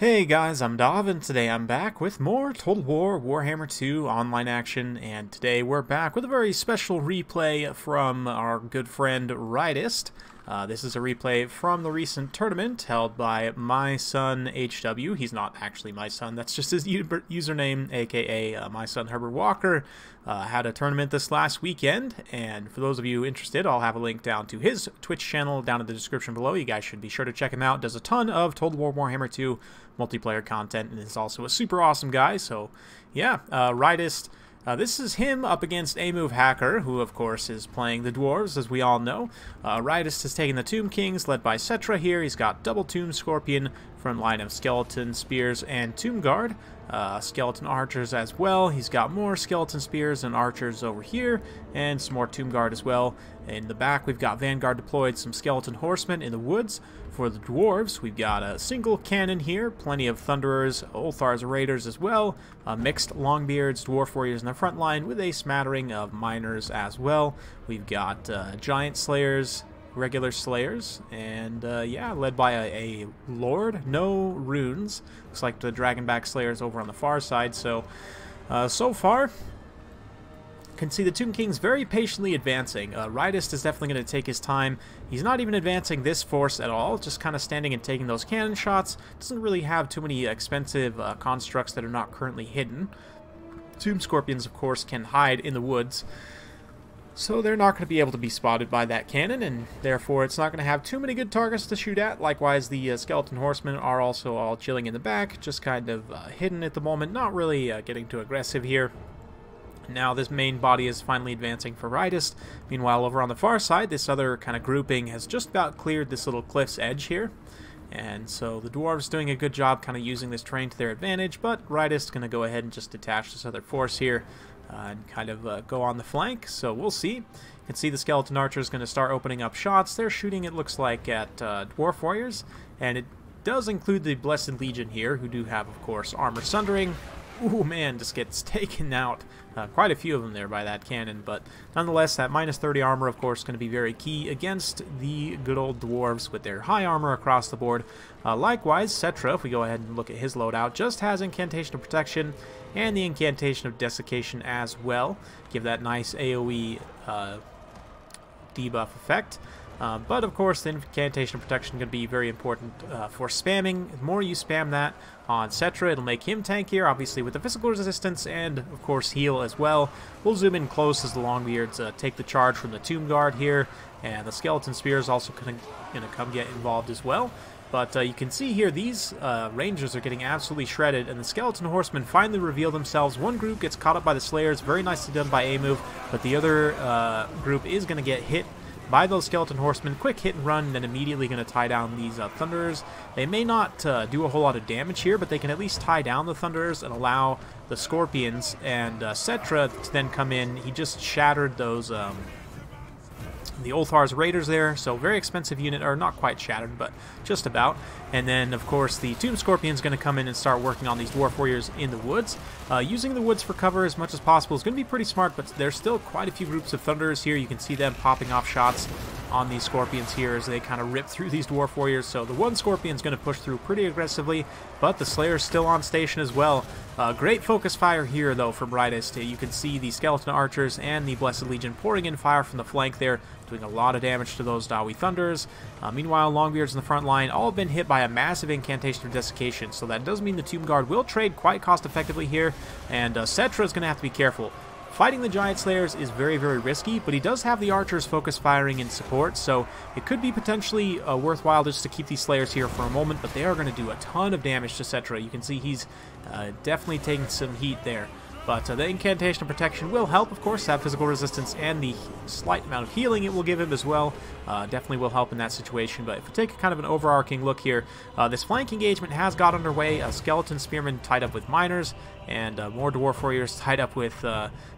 Hey guys, I'm Dov, and today I'm back with more Total War Warhammer 2 online action, and today we're back with a very special replay from our good friend Rightist. This is a replay from the recent tournament held by my son HW. He's not actually my son, that's just his username, aka my son Herbert Walker. Had a tournament this last weekend, and for those of you interested, I'll have a link down to his Twitch channel down in the description below. You guys should be sure to check him out. Does a ton of Total War Warhammer 2 multiplayer content, and is also a super awesome guy. So yeah, Rightist. This is him up against Hacker, who of course is playing the Dwarves, as we all know. Rightist has taken the Tomb Kings, led by Cetra here. He's got double Tomb Scorpion, front line of Skeleton Spears and Tomb Guard. Skeleton Archers as well. He's got more Skeleton Spears and Archers over here, and some more Tomb Guard as well. In the back, we've got Vanguard deployed, some Skeleton Horsemen in the woods. For the Dwarves, we've got a single cannon here, plenty of Thunderers, Ulthars Raiders as well, mixed Longbeards, Dwarf Warriors in the front line, with a smattering of Miners as well. We've got Giant Slayers, regular Slayers, and yeah, led by a Lord, no runes. Looks like the Dragonback Slayers over on the far side. So, so far, can see the Tomb Kings very patiently advancing. Rightist is definitely going to take his time. He's not even advancing this force at all, just kind of standing and taking those cannon shots. Doesn't really have too many expensive constructs that are not currently hidden. Tomb Scorpions, of course, can hide in the woods, so they're not going to be able to be spotted by that cannon, and therefore it's not going to have too many good targets to shoot at. Likewise, the Skeleton Horsemen are also all chilling in the back, just kind of hidden at the moment, not really getting too aggressive here. Now this main body is finally advancing for Rightist. Meanwhile, over on the far side, this other kind of grouping has just about cleared this little cliff's edge here. And so the Dwarves doing a good job kind of using this terrain to their advantage, but Rightist going to go ahead and just detach this other force here and kind of go on the flank. So we'll see. You can see the Skeleton Archers going to start opening up shots. They're shooting, it looks like, at Dwarf Warriors, and it does include the Blessed Legion here, who do have, of course, Armor Sundering. Ooh, man, just gets taken out. Quite a few of them there by that cannon, but nonetheless, that minus 30 armor, of course, going to be very key against the good old Dwarves with their high armor across the board. Likewise, Cetra, if we go ahead and look at his loadout, just has Incantation of Protection and the Incantation of Desiccation as well. Give that nice AoE debuff effect. But of course, the Incantation of Protection is going to be very important for spamming. The more you spam that on Cetra, it'll make him tankier, obviously with the physical resistance, and of course heal as well. We'll zoom in close as the Longbeards take the charge from the Tomb Guard here, and the Skeleton Spears also going to come get involved as well. But you can see here, these Rangers are getting absolutely shredded, and the Skeleton Horsemen finally reveal themselves. One group gets caught up by the Slayers, very nicely done by A-Move, but the other group is going to get hit by those Skeleton Horsemen. Quick hit and run, and then immediately going to tie down these Thunderers. They may not do a whole lot of damage here, but they can at least tie down the Thunderers and allow the Scorpions and Cetra to then come in. He just shattered those the Ulthars Raiders there, so very expensive unit, or not quite shattered, but just about. And then, of course, the Tomb Scorpion's going to come in and start working on these Dwarf Warriors in the woods. Using the woods for cover as much as possible is going to be pretty smart, but there's still quite a few groups of Thunderers here. You can see them popping off shots on these Scorpions here as they kind of rip through these Dwarf Warriors. So the one Scorpion's going to push through pretty aggressively, but the Slayer's still on station as well. Great focus fire here, though, from Rightist. You can see the Skeleton Archers and the Blessed Legion pouring in fire from the flank there, doing a lot of damage to those Dawi Thunderers. Meanwhile, Longbeards in the front line all have been hit by a massive Incantation of Desiccation, so that does mean the Tomb Guard will trade quite cost-effectively here, and Cetra is going to have to be careful. Fighting the Giant Slayers is very, very risky, but he does have the Archers focus firing in support, so it could be potentially worthwhile just to keep these Slayers here for a moment, but they are going to do a ton of damage to Cetra. You can see he's definitely taking some heat there. But the Incantation of Protection will help, of course, have physical resistance, and the slight amount of healing it will give him as well definitely will help in that situation. But if we take kind of an overarching look here, this flank engagement has got underway. Skeleton Spearmen tied up with Miners, and more Dwarf Warriors tied up with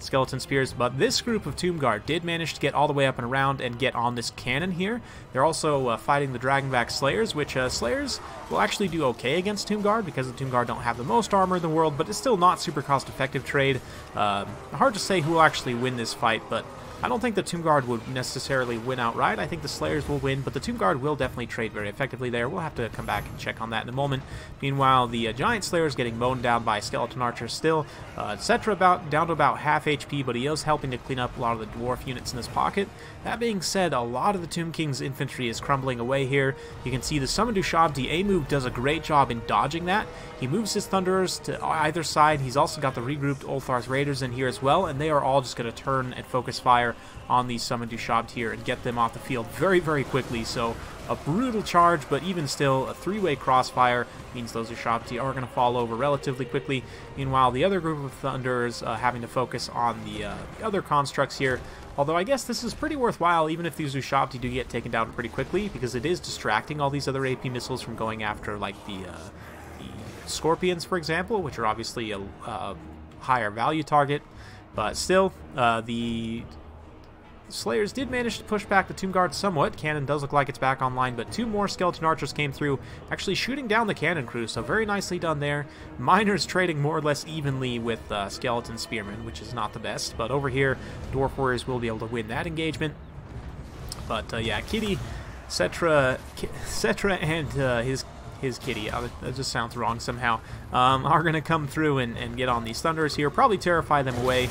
Skeleton Spears. But this group of Tomb Guard did manage to get all the way up and around and get on this cannon here. They're also fighting the Dragonback Slayers, which Slayers will actually do okay against Tomb Guard because the Tomb Guard don't have the most armor in the world, but it's still not super cost-effective trade. Hard to say who will actually win this fight, but I don't think the Tomb Guard would necessarily win outright. I think the Slayers will win, but the Tomb Guard will definitely trade very effectively there. We'll have to come back and check on that in a moment. Meanwhile, the Giant Slayer is getting mown down by Skeleton Archers still. Etc. down to about half HP, but he is helping to clean up a lot of the Dwarf units in his pocket. That being said, a lot of the Tomb King's infantry is crumbling away here. You can see the Summon Dushabti A move does a great job in dodging that. He moves his Thunderers to either side. He's also got the regrouped Ulthar's Raiders in here as well, and they are all just going to turn and focus fire on these Summon Dushabti here and get them off the field very, very quickly. So a brutal charge, but even still, a three-way crossfire means those Dushabti are going to fall over relatively quickly. Meanwhile, the other group of Thunderers having to focus on the other constructs here. Although I guess this is pretty worthwhile, even if these Dushabti do get taken down pretty quickly, because it is distracting all these other AP missiles from going after, like, the Scorpions, for example, which are obviously a higher value target. But still, the Slayers did manage to push back the Tomb Guard somewhat. Cannon does look like it's back online, but two more Skeleton Archers came through, actually shooting down the cannon crew, so very nicely done there. Miners trading more or less evenly with Skeleton Spearmen, which is not the best, but over here, Dwarf Warriors will be able to win that engagement. But yeah, Kitty, Cetra and his kitty, that just sounds wrong somehow, are going to come through and get on these Thunderers here, probably terrify them away.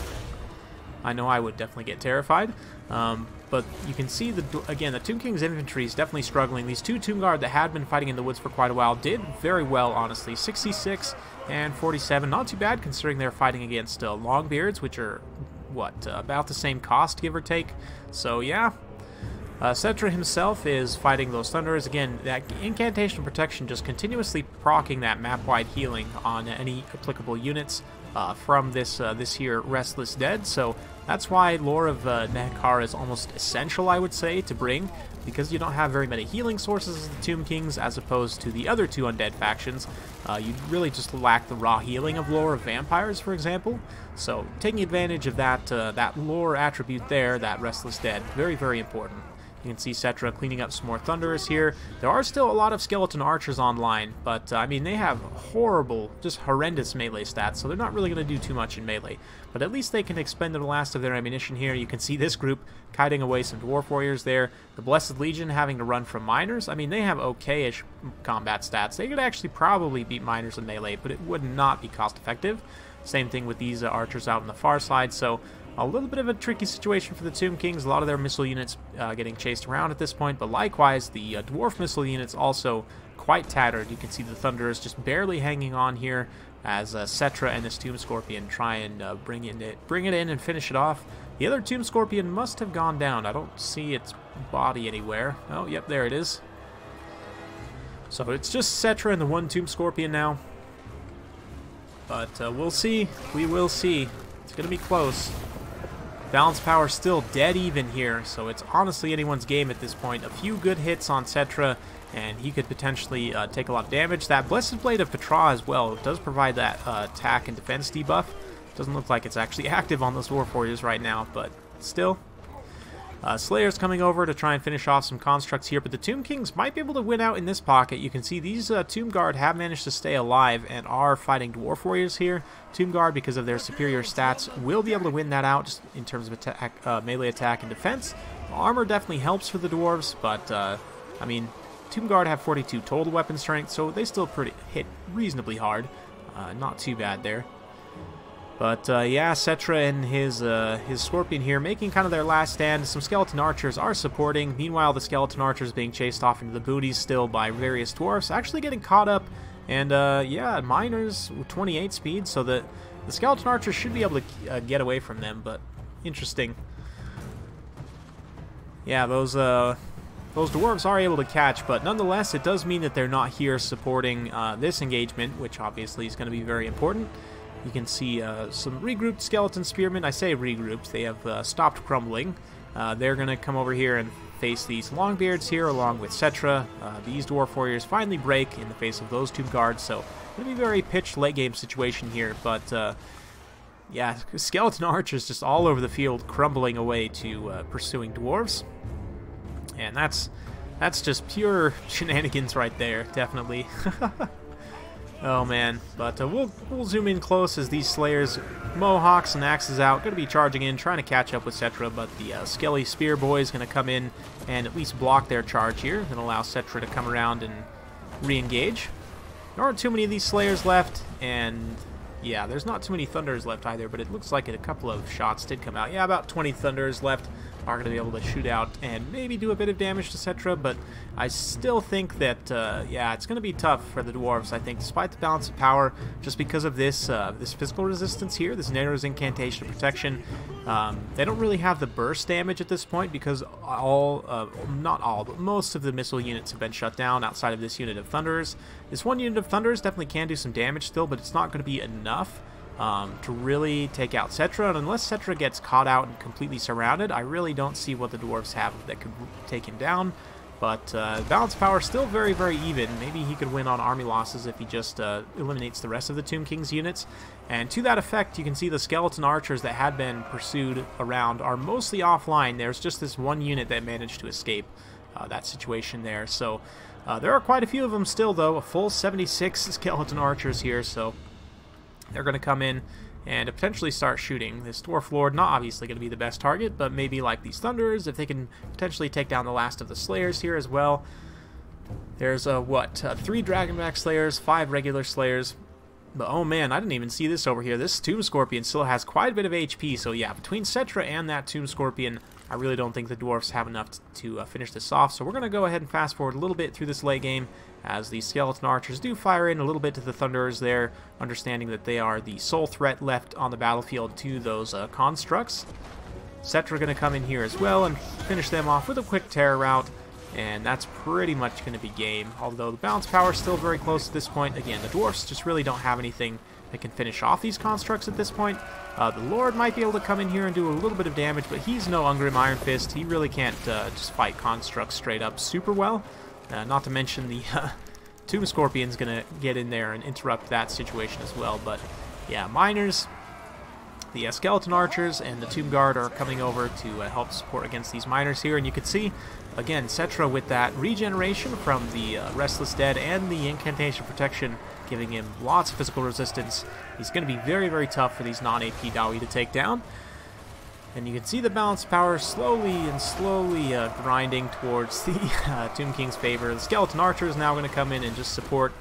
I know I would definitely get terrified. But you can see, again, the Tomb King's infantry is definitely struggling. These two Tomb Guard that had been fighting in the woods for quite a while did very well, honestly. 66 and 47, not too bad considering they're fighting against Longbeards, which are, what, about the same cost, give or take. So, yeah. Cetra himself is fighting those Thunderers. Again, that Incantation of Protection just continuously proccing that map-wide healing on any applicable units from this here Restless Dead. So that's why Lore of Nehekar is almost essential, I would say, to bring, because you don't have very many healing sources as the Tomb Kings, as opposed to the other two undead factions. You really just lack the raw healing of Lore of Vampires, for example. So taking advantage of that Lore attribute there, that Restless Dead, very, very important. You can see Cetra cleaning up some more Thunderers here. There are still a lot of Skeleton Archers online, but, I mean, they have horrible, just horrendous melee stats, so they're not really going to do too much in melee. But at least they can expend the last of their ammunition here. You can see this group kiting away some Dwarf Warriors there. The Blessed Legion having to run from Miners. I mean, they have okay-ish combat stats. They could actually probably beat Miners in melee, but it would not be cost-effective. Same thing with these Archers out on the far side, so a little bit of a tricky situation for the Tomb Kings. A lot of their missile units getting chased around at this point, but likewise, the Dwarf missile units also quite tattered. You can see the Thunderers just barely hanging on here as Cetra and this Tomb Scorpion try and bring it in and finish it off. The other Tomb Scorpion must have gone down. I don't see its body anywhere. Oh, yep, there it is. So it's just Cetra and the one Tomb Scorpion now. But we'll see. We will see. It's going to be close. Balance power still dead even here, so it's honestly anyone's game at this point. A few good hits on Cetra, and he could potentially take a lot of damage. That Blessed Blade of Petra as well does provide that attack and defense debuff. Doesn't look like it's actually active on those Dwarf Warriors right now, but still. Slayer's coming over to try and finish off some constructs here, but the Tomb Kings might be able to win out in this pocket. You can see these Tomb Guard have managed to stay alive and are fighting Dwarf Warriors here. Tomb Guard, because of their superior stats, will be able to win that out just in terms of attack, melee attack and defense. Armor definitely helps for the Dwarves, but, I mean, Tomb Guard have 42 total weapon strength, so they still hit reasonably hard. Not too bad there. But, yeah, Cetra and his Scorpion here making kind of their last stand. Some Skeleton Archers are supporting. Meanwhile, the Skeleton Archers being chased off into the booties still by various Dwarfs. Actually getting caught up. And, yeah, Miners with 28 speed, so the Skeleton Archers should be able to get away from them, but interesting. Yeah, those Dwarves are able to catch, but nonetheless, it does mean that they're not here supporting this engagement, which obviously is going to be very important. You can see some regrouped Skeleton Spearmen. I say regrouped. They have stopped crumbling. They're going to come over here and face these Longbeards here along with Cetra. These Dwarf Warriors finally break in the face of those Tomb Guards, so it's going to be a very pitched late-game situation here. But, yeah, Skeleton Archers just all over the field crumbling away to pursuing Dwarves. And that's just pure shenanigans right there, definitely. Oh man, but we'll zoom in close as these Slayers, Mohawks and Axes out, going to be charging in, trying to catch up with Cetra, but the Skelly Spear Boy is going to come in and at least block their charge here, and allow Cetra to come around and re-engage. There aren't too many of these Slayers left, and yeah, there's not too many Thunders left either, but it looks like a couple of shots did come out. Yeah, about 20 Thunders left are going to be able to shoot out and maybe do a bit of damage to Cetra, but I still think that, yeah, it's going to be tough for the Dwarves, I think, despite the balance of power, just because of this this physical resistance here, this Nero's Incantation of Protection. They don't really have the burst damage at this point because not all, but most of the missile units have been shut down outside of this unit of Thunderers. This one unit of Thunderers definitely can do some damage still, but it's not going to be enough to really take out Cetra, and unless Cetra gets caught out and completely surrounded, I really don't see what the Dwarves have that could take him down. But balance power still very, very even. Maybe he could win on army losses if he just eliminates the rest of the Tomb King's units. And to that effect, you can see the skeleton archers that had been pursued around are mostly offline. There's just this one unit that managed to escape that situation there. So there are quite a few of them still, though. A full 76 skeleton archers here, so they're going to come in and potentially start shooting. This Dwarf Lord, not obviously going to be the best target, but maybe like these Thunderers, if they can potentially take down the last of the Slayers here as well. There's, 3 Dragonback Slayers, 5 regular Slayers. But oh man, I didn't even see this over here. This Tomb Scorpion still has quite a bit of HP, so yeah, between Cetra and that Tomb Scorpion, I really don't think the Dwarfs have enough to finish this off. So we're going to go ahead and fast forward a little bit through this late game, as the Skeleton Archers do fire in a little bit to the Thunderers there, understanding that they are the sole threat left on the battlefield to those constructs. Cetra going to come in here as well and finish them off with a quick terror rout, and that's pretty much going to be game. Although the balance power is still very close at this point. Again, the Dwarfs just really don't have anything that can finish off these constructs at this point. The Lord might be able to come in here and do a little bit of damage, but he's no Ungrim Iron Fist. He really can't just fight constructs straight up super well. Not to mention the Tomb Scorpion's going to get in there and interrupt that situation as well. But yeah, Miners, the Skeleton Archers, and the Tomb Guard are coming over to help support against these Miners here. And you can see, again, Cetra with that regeneration from the Restless Dead and the Incantation Protection, giving him lots of physical resistance. He's going to be very, very tough for these non-AP Dawi to take down. And you can see the balance power slowly grinding towards the Tomb King's favor. The Skeleton Archer is now going to come in and just support,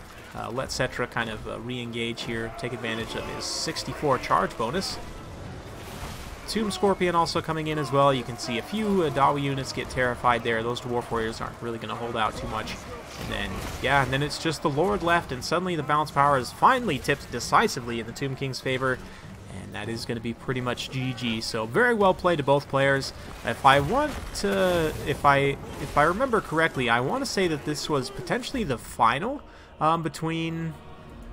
let Cetra kind of re-engage here, take advantage of his 64 charge bonus. Tomb Scorpion also coming in as well. You can see a few Dawi units get terrified there. Those Dwarf Warriors aren't really going to hold out too much. And then, yeah, and then it's just the Lord left, and suddenly the balance power is finally tipped decisively in the Tomb King's favor. And that is going to be pretty much GG. So very well played to both players. If I remember correctly, I want to say that this was potentially the final between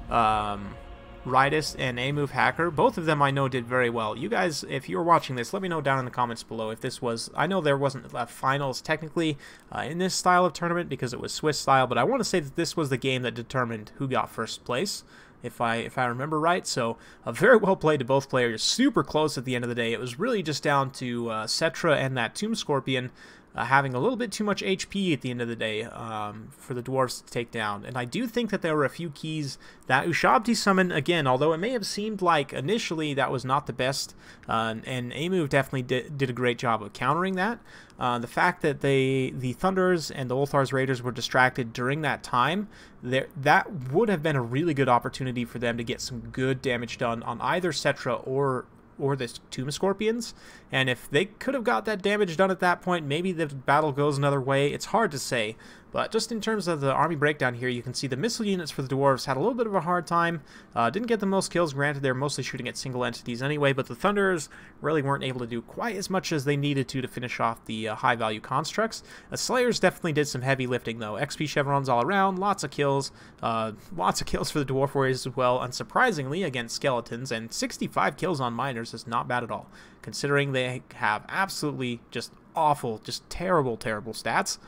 Ritus and A-Move Hacker. Both of them I know did very well. You guys, if you're watching this, let me know down in the comments below if this was... I know there wasn't finals technically in this style of tournament because it was Swiss style, but I want to say that this was the game that determined who got first place, if I remember right. So very well played to both players. Super close at the end of the day. It was really just down to Cetra and that Tomb Scorpion having a little bit too much HP at the end of the day for the Dwarves to take down. And I do think that there were a few keys that Ushabti summon, again, although it may have seemed like initially that was not the best, and A-Move definitely did a great job of countering that. The fact that the Thunderers and the Ulthar's Raiders were distracted during that time, that would have been a really good opportunity for them to get some good damage done on either Cetra or the Tomb Scorpions, and if they could have got that damage done at that point, maybe the battle goes another way. It's hard to say, but just in terms of the army breakdown here, you can see the missile units for the Dwarves had a little bit of a hard time. Didn't get the most kills, granted they're mostly shooting at single entities anyway, but the Thunderers really weren't able to do quite as much as they needed to finish off the high-value constructs. The Slayers definitely did some heavy lifting, though. XP chevrons all around, lots of kills for the Dwarf Warriors as well, unsurprisingly, against Skeletons, and 65 kills on Miners is not bad at all, considering they have absolutely just awful, just terrible stats.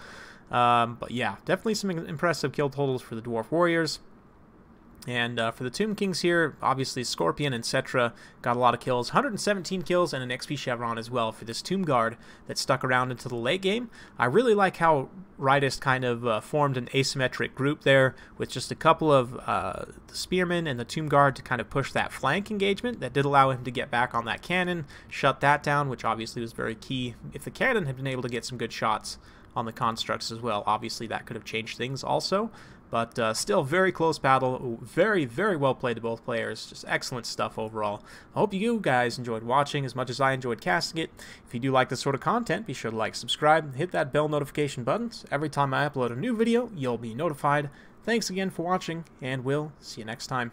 But yeah, definitely some impressive kill totals for the Dwarf Warriors. And for the Tomb Kings here, obviously Scorpion and Cetra got a lot of kills. 117 kills and an XP Chevron as well for this Tomb Guard that stuck around into the late game. I really like how Riotist kind of formed an asymmetric group there with just a couple of the Spearmen and the Tomb Guard to kind of push that flank engagement. That did allow him to get back on that cannon, shut that down, which obviously was very key. If the cannon had been able to get some good shots on the constructs as well, obviously that could have changed things also. But still, very close battle. Very, very well played to both players. Just excellent stuff overall. I hope you guys enjoyed watching as much as I enjoyed casting it. If you do like this sort of content, be sure to like, subscribe, and hit that bell notification button. So every time I upload a new video, you'll be notified. Thanks again for watching, and we'll see you next time.